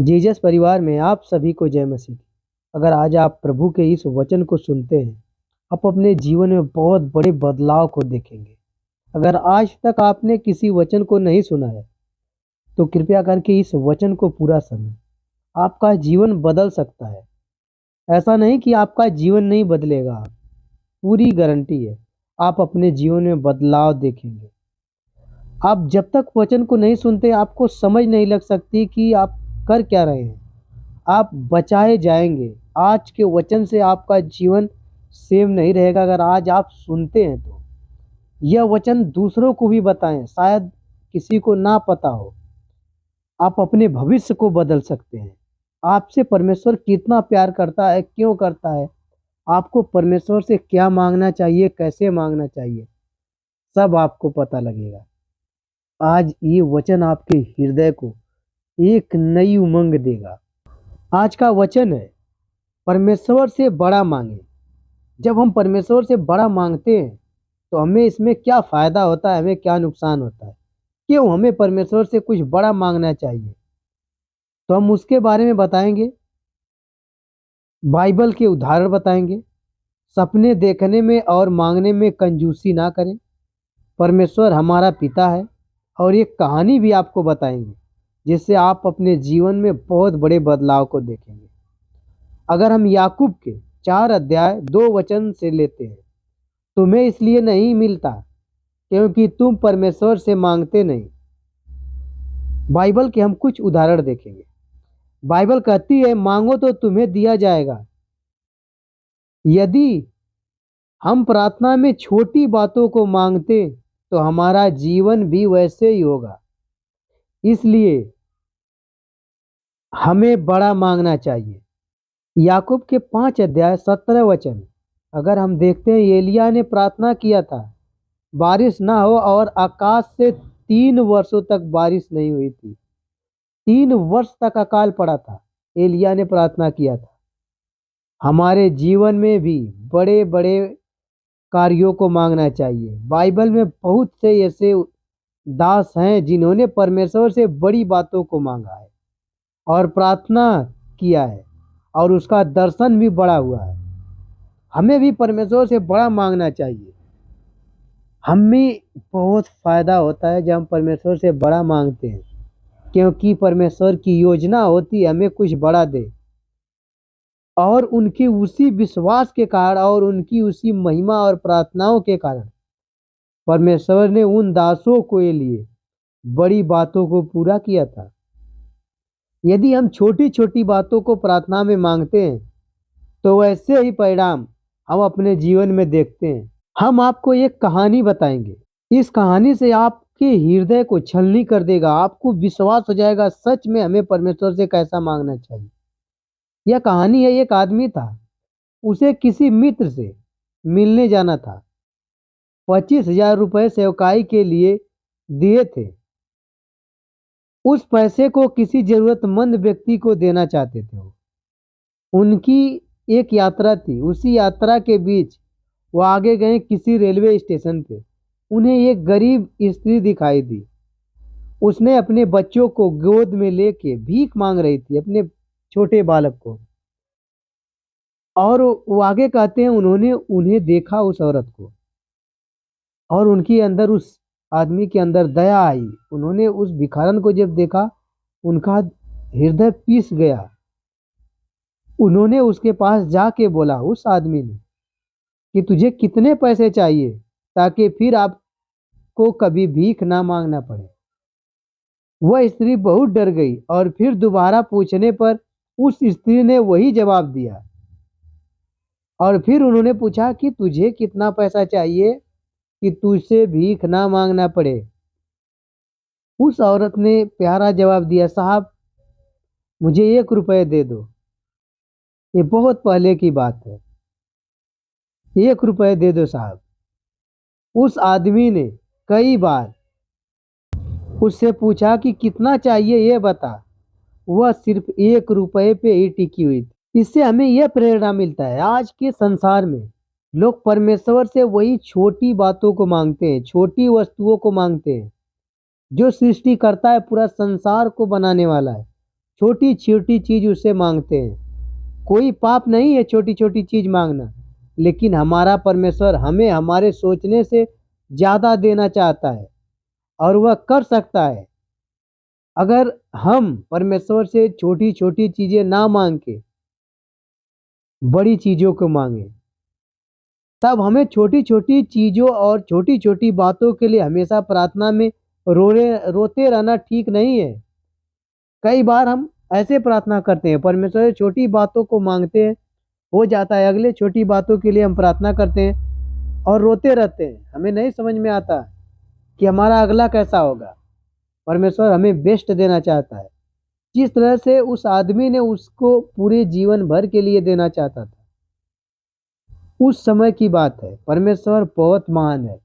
Jesus परिवार में आप सभी को जय मसीह। अगर आज आप प्रभु के इस वचन को सुनते हैं, आप अपने जीवन में बहुत बड़े बदलाव को देखेंगे। अगर आज तक आपने किसी वचन को नहीं सुना है, तो कृपया करके इस वचन को पूरा सुनें। आपका जीवन बदल सकता है। ऐसा नहीं कि आपका जीवन नहीं बदलेगा, पूरी गारंटी है आप अपने जीवन में बदलाव देखेंगे। आप जब तक वचन को नहीं सुनते, आपको समझ नहीं लग सकती कि आप कर क्या रहे हैं। आप बचाए जाएंगे। आज के वचन से आपका जीवन सेव नहीं रहेगा। अगर आज आप सुनते हैं तो यह वचन दूसरों को भी बताएं, शायद किसी को ना पता हो। आप अपने भविष्य को बदल सकते हैं। आपसे परमेश्वर कितना प्यार करता है, क्यों करता है, आपको परमेश्वर से क्या मांगना चाहिए, कैसे मांगना चाहिए, सब आपको पता लगेगा। आज ये वचन आपके हृदय को एक नई उमंग देगा। आज का वचन है, परमेश्वर से बड़ा मांगे। जब हम परमेश्वर से बड़ा मांगते हैं तो हमें इसमें क्या फ़ायदा होता है, हमें क्या नुकसान होता है, क्यों हमें परमेश्वर से कुछ बड़ा मांगना चाहिए, तो हम उसके बारे में बताएंगे। बाइबल के उदाहरण बताएंगे। सपने देखने में और मांगने में कंजूसी ना करें। परमेश्वर हमारा पिता है। और एक कहानी भी आपको बताएंगे, जिससे आप अपने जीवन में बहुत बड़े बदलाव को देखेंगे। अगर हम याकूब के 4 अध्याय 2 वचन से लेते हैं, तुम्हें इसलिए नहीं मिलता क्योंकि तुम परमेश्वर से मांगते नहीं। बाइबल के हम कुछ उदाहरण देखेंगे। बाइबल कहती है, मांगो तो तुम्हें दिया जाएगा। यदि हम प्रार्थना में छोटी बातों को मांगते तो हमारा जीवन भी वैसे ही होगा। इसलिए हमें बड़ा मांगना चाहिए। याकूब के 5 अध्याय 17 वचन अगर हम देखते हैं, एलिया ने प्रार्थना किया था बारिश ना हो, और आकाश से 3 वर्षों तक बारिश नहीं हुई थी। 3 वर्ष तक अकाल पड़ा था। एलिया ने प्रार्थना किया था। हमारे जीवन में भी बड़े बड़े कार्यों को मांगना चाहिए। बाइबल में बहुत से ऐसे दास हैं जिन्होंने परमेश्वर से बड़ी बातों को मांगा है और प्रार्थना किया है, और उसका दर्शन भी बड़ा हुआ है। हमें भी परमेश्वर से बड़ा मांगना चाहिए। हमें बहुत फ़ायदा होता है जब हम परमेश्वर से बड़ा मांगते हैं, क्योंकि परमेश्वर की योजना होती है हमें कुछ बड़ा दे। और उनके उसी विश्वास के कारण और उनकी उसी महिमा और प्रार्थनाओं के कारण परमेश्वर ने उन दासों के लिए बड़ी बातों को पूरा किया था। यदि हम छोटी छोटी बातों को प्रार्थना में मांगते हैं, तो वैसे ही परिणाम हम अपने जीवन में देखते हैं। हम आपको एक कहानी बताएंगे। इस कहानी से आपके हृदय को छलनी कर देगा। आपको विश्वास हो जाएगा सच में हमें परमेश्वर से कैसा मांगना चाहिए। यह कहानी है, एक आदमी था, उसे किसी मित्र से मिलने जाना था। 25,000 रुपये सेवकाई के लिए दिए थे। उस पैसे को किसी जरूरतमंद व्यक्ति को देना चाहते थे वो। उनकी एक यात्रा थी। उसी यात्रा के बीच वो आगे गए किसी रेलवे स्टेशन पे। उन्हें एक गरीब स्त्री दिखाई दी। उसने अपने बच्चों को गोद में लेके भीख मांग रही थी, अपने छोटे बालक को। और वो आगे कहते हैं, उन्होंने उन्हें देखा, उस औरत को, और उनके अंदर, उस आदमी के अंदर दया आई। उन्होंने उस भिखारन को जब देखा, उनका हृदय पीस गया। उन्होंने उसके पास जाके बोला, उस आदमी ने, कि तुझे कितने पैसे चाहिए ताकि फिर आपको कभी भीख ना मांगना पड़े। वह स्त्री बहुत डर गई और फिर दोबारा पूछने पर उस स्त्री ने वही जवाब दिया। और फिर उन्होंने पूछा कि तुझे कितना पैसा चाहिए कि तुझसे भीख ना मांगना पड़े। उस औरत ने प्यारा जवाब दिया, साहब मुझे 1 रुपये दे दो। ये बहुत पहले की बात है। 1 रुपये दे दो साहब। उस आदमी ने कई बार उससे पूछा कि कितना चाहिए ये बता। वह सिर्फ 1 रुपये पे ही टिकी हुई थी। इससे हमें यह प्रेरणा मिलता है, आज के संसार में लोग परमेश्वर से वही छोटी बातों को मांगते हैं, छोटी वस्तुओं को मांगते हैं। जो सृष्टि करता है, पूरा संसार को बनाने वाला है, छोटी छोटी चीज उससे मांगते हैं। कोई पाप नहीं है छोटी छोटी चीज मांगना, लेकिन हमारा परमेश्वर हमें हमारे सोचने से ज्यादा देना चाहता है, और वह कर सकता है। अगर हम परमेश्वर से छोटी छोटी चीजें ना मांग के बड़ी चीजों को मांगे, तब हमें छोटी छोटी चीजों और छोटी छोटी बातों के लिए हमेशा प्रार्थना में रोते रहना ठीक नहीं है। कई बार हम ऐसे प्रार्थना करते हैं, परमेश्वर से छोटी बातों को मांगते हैं, हो जाता है, अगले छोटी बातों के लिए हम प्रार्थना करते हैं और रोते रहते हैं। हमें नहीं समझ में आता कि हमारा अगला कैसा होगा। परमेश्वर हमें बेस्ट देना चाहता है, जिस तरह से उस आदमी ने उसको पूरे जीवन भर के लिए देना चाहता था। उस समय की बात है। परमेश्वर बहुत महान है,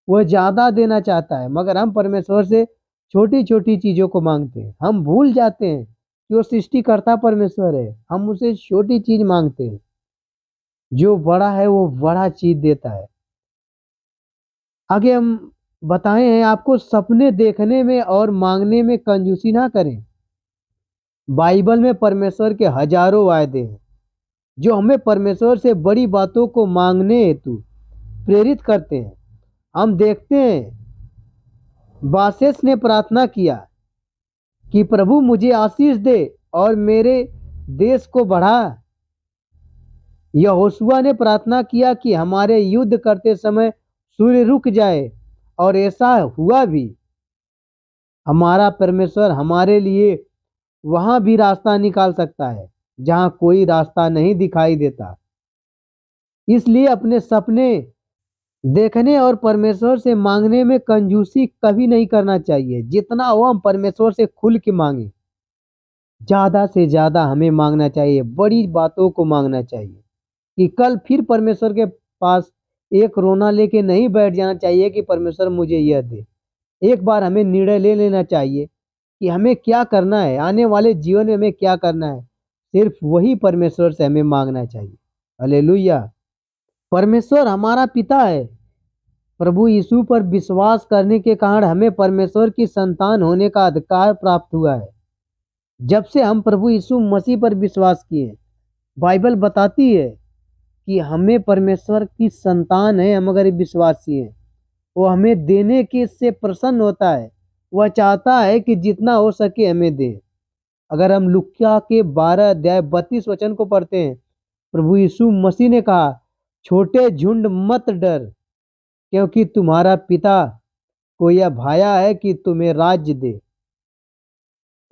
वह ज्यादा देना चाहता है, मगर हम परमेश्वर से छोटी छोटी चीजों को मांगते हैं। हम भूल जाते हैं कि वो सृष्टिकर्ता परमेश्वर है, हम उसे छोटी चीज मांगते हैं। जो बड़ा है वो बड़ा चीज देता है। आगे हम बताए हैं आपको, सपने देखने में और मांगने में कंजूसी ना करें। बाइबल में परमेश्वर के हजारों वायदे हैं जो हमें परमेश्वर से बड़ी बातों को मांगने हेतु प्रेरित करते हैं। हम देखते हैं बासेस ने प्रार्थना किया कि प्रभु मुझे आशीष दे और मेरे देश को बढ़ा। यहोशुआ ने प्रार्थना किया कि हमारे युद्ध करते समय सूर्य रुक जाए, और ऐसा हुआ भी। हमारा परमेश्वर हमारे लिए वहां भी रास्ता निकाल सकता है जहां कोई रास्ता नहीं दिखाई देता। इसलिए अपने सपने देखने और परमेश्वर से मांगने में कंजूसी कभी नहीं करना चाहिए। जितना हो हम परमेश्वर से खुल के मांगे, ज्यादा से ज्यादा हमें मांगना चाहिए, बड़ी बातों को मांगना चाहिए कि कल फिर परमेश्वर के पास एक रोना लेके नहीं बैठ जाना चाहिए कि परमेश्वर मुझे यह दे। एक बार हमें निर्णय ले लेना चाहिए कि हमें क्या करना है, आने वाले जीवन में हमें क्या करना है। सिर्फ वही परमेश्वर से हमें मांगना चाहिए। हालेलुया। परमेश्वर हमारा पिता है। प्रभु यीशु पर विश्वास करने के कारण हमें परमेश्वर की संतान होने का अधिकार प्राप्त हुआ है। जब से हम प्रभु यीशु मसीह पर विश्वास किए, बाइबल बताती है कि हमें परमेश्वर की संतान है, हम अगर विश्वासी हैं। वो हमें देने के से प्रसन्न होता है। वह चाहता है कि जितना हो सके हमें दे। अगर हम लुकिया के 12 अध्याय 32 वचन को पढ़ते हैं, प्रभु यीशु मसीह ने कहा, छोटे झुंड मत डर, क्योंकि तुम्हारा पिता को यह भाया है कि तुम्हें राज्य दे।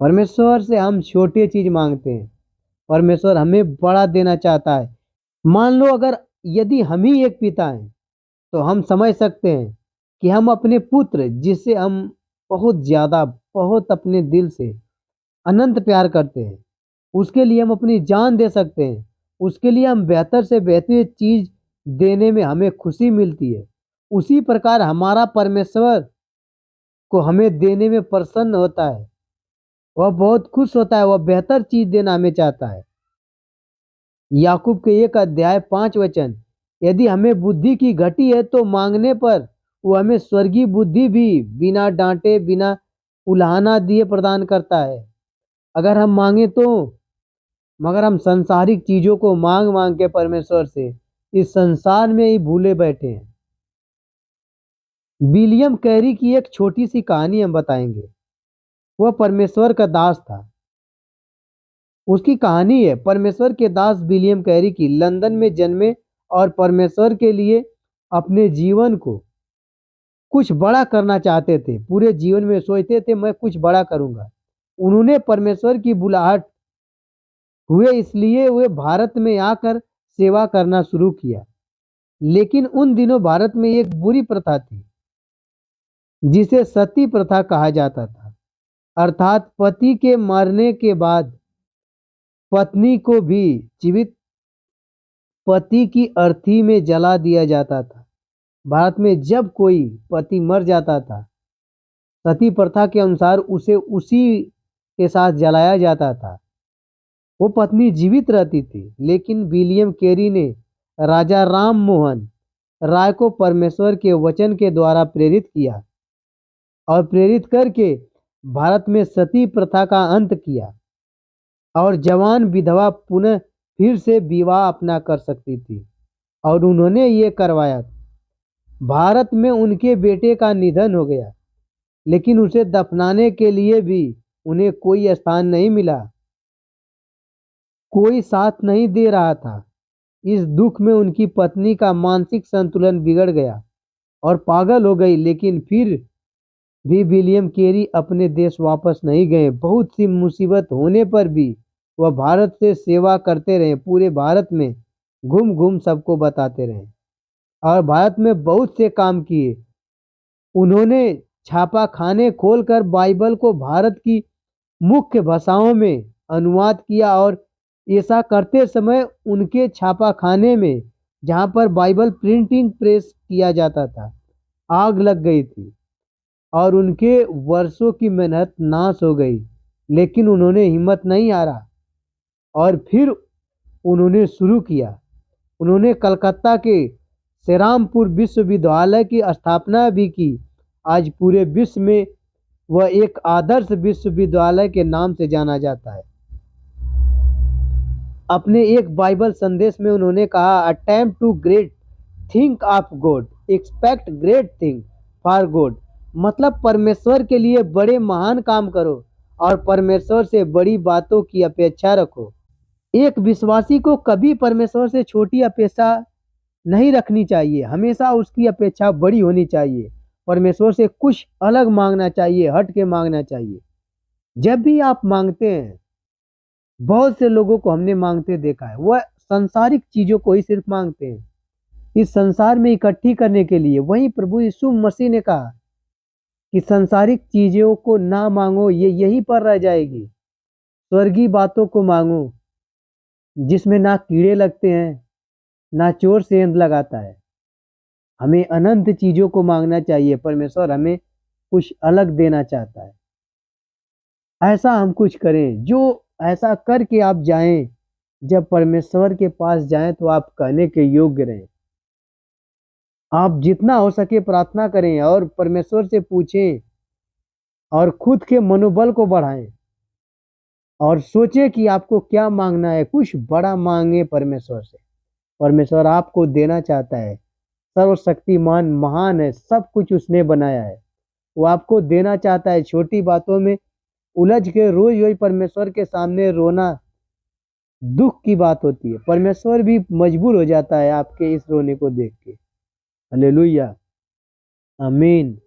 परमेश्वर से हम छोटी चीज मांगते हैं, परमेश्वर हमें बड़ा देना चाहता है। मान लो अगर यदि हम ही एक पिता हैं, तो हम समझ सकते हैं कि हम अपने पुत्र, जिससे हम बहुत ज्यादा, बहुत अपने दिल से अनंत प्यार करते हैं, उसके लिए हम अपनी जान दे सकते हैं। उसके लिए हम बेहतर से बेहतर चीज देने में हमें खुशी मिलती है। उसी प्रकार हमारा परमेश्वर को हमें देने में प्रसन्न होता है। वह बहुत खुश होता है, वह बेहतर चीज देना हमें चाहता है। याकूब के 1 अध्याय 5 वचन, यदि हमें बुद्धि की घटी है तो मांगने पर वो हमें स्वर्गीय बुद्धि भी बिना डांटे, बिना उलाहना दिए प्रदान करता है। अगर हम मांगे तो, मगर हम संसारिक चीजों को मांग मांग के परमेश्वर से इस संसार में ही भूले बैठे हैं। विलियम कैरी की एक छोटी सी कहानी हम बताएंगे। वह परमेश्वर का दास था। उसकी कहानी है परमेश्वर के दास विलियम कैरी की। लंदन में जन्मे और परमेश्वर के लिए अपने जीवन को कुछ बड़ा करना चाहते थे। पूरे जीवन में सोचते थे मैं कुछ बड़ा करूंगा। उन्होंने परमेश्वर की बुलाहट हुए, इसलिए वे भारत में आकर सेवा करना शुरू किया। लेकिन उन दिनों भारत में एक बुरी प्रथा थी जिसे सती प्रथा कहा जाता था, अर्थात पति के मरने के बाद पत्नी को भी जीवित पति की अर्थी में जला दिया जाता था। भारत में जब कोई पति मर जाता था, सती प्रथा के अनुसार उसे उसी के साथ जलाया जाता था। वो पत्नी जीवित रहती थी, लेकिन विलियम कैरी ने राजा राम मोहन राय को परमेश्वर के वचन के द्वारा प्रेरित किया और प्रेरित करके भारत में सती प्रथा का अंत किया। और जवान विधवा पुनः फिर से विवाह अपना कर सकती थी, और उन्होंने ये करवाया। भारत में उनके बेटे का निधन हो गया, लेकिन उसे दफनाने के लिए भी उन्हें कोई स्थान नहीं मिला, कोई साथ नहीं दे रहा था। इस दुख में उनकी पत्नी का मानसिक संतुलन बिगड़ गया और पागल हो गई, लेकिन फिर भी विलियम कैरी अपने देश वापस नहीं गए। बहुत सी मुसीबत होने पर भी वह भारत से सेवा करते रहे, पूरे भारत में घूम घूम सबको बताते रहे और भारत में बहुत से काम किए। उन्होंने छापा खाने खोलकर बाइबल को भारत की मुख्य भाषाओं में अनुवाद किया, और ऐसा करते समय उनके छापाखाने में, जहां पर बाइबल प्रिंटिंग प्रेस किया जाता था, आग लग गई थी और उनके वर्षों की मेहनत नाश हो गई। लेकिन उन्होंने हिम्मत नहीं हारा और फिर उन्होंने शुरू किया। उन्होंने कलकत्ता के श्रीरामपुर विश्वविद्यालय की स्थापना भी की। आज पूरे विश्व में वह एक आदर्श विश्वविद्यालय के नाम से जाना जाता है। अपने एक बाइबल संदेश में उन्होंने कहा, attempt to great think of God, expect great thing for God. मतलब परमेश्वर के लिए बड़े महान काम करो और परमेश्वर से बड़ी बातों की अपेक्षा रखो। एक विश्वासी को कभी परमेश्वर से छोटी अपेक्षा नहीं रखनी चाहिए, हमेशा उसकी अपेक्षा बड़ी होनी चाहिए। परमेश्वर से कुछ अलग मांगना चाहिए, हट के मांगना चाहिए। जब भी आप मांगते हैं, बहुत से लोगों को हमने मांगते देखा है, वह सांसारिक चीजों को ही सिर्फ मांगते हैं, इस संसार में इकट्ठी करने के लिए। वहीं प्रभु यीशु मसीह ने कहा कि सांसारिक चीजों को ना मांगो, ये यहीं पर रह जाएगी। स्वर्गीय बातों को मांगो, जिसमें ना कीड़े लगते हैं, ना चोर सेंध लगाता है। हमें अनंत चीजों को मांगना चाहिए। परमेश्वर हमें कुछ अलग देना चाहता है। ऐसा हम कुछ करें जो ऐसा करके आप जाएं, जब परमेश्वर के पास जाएं तो आप कहने के योग्य रहें। आप जितना हो सके प्रार्थना करें और परमेश्वर से पूछें और खुद के मनोबल को बढ़ाएं और सोचें कि आपको क्या मांगना है। कुछ बड़ा मांगे परमेश्वर से। परमेश्वर आपको देना चाहता है। सर्वशक्तिमान महान है, सब कुछ उसने बनाया है। वो आपको देना चाहता है। छोटी बातों में उलझ के रोज रोज परमेश्वर के सामने रोना दुख की बात होती है। परमेश्वर भी मजबूर हो जाता है आपके इस रोने को देख के। हालेलुया, आमीन।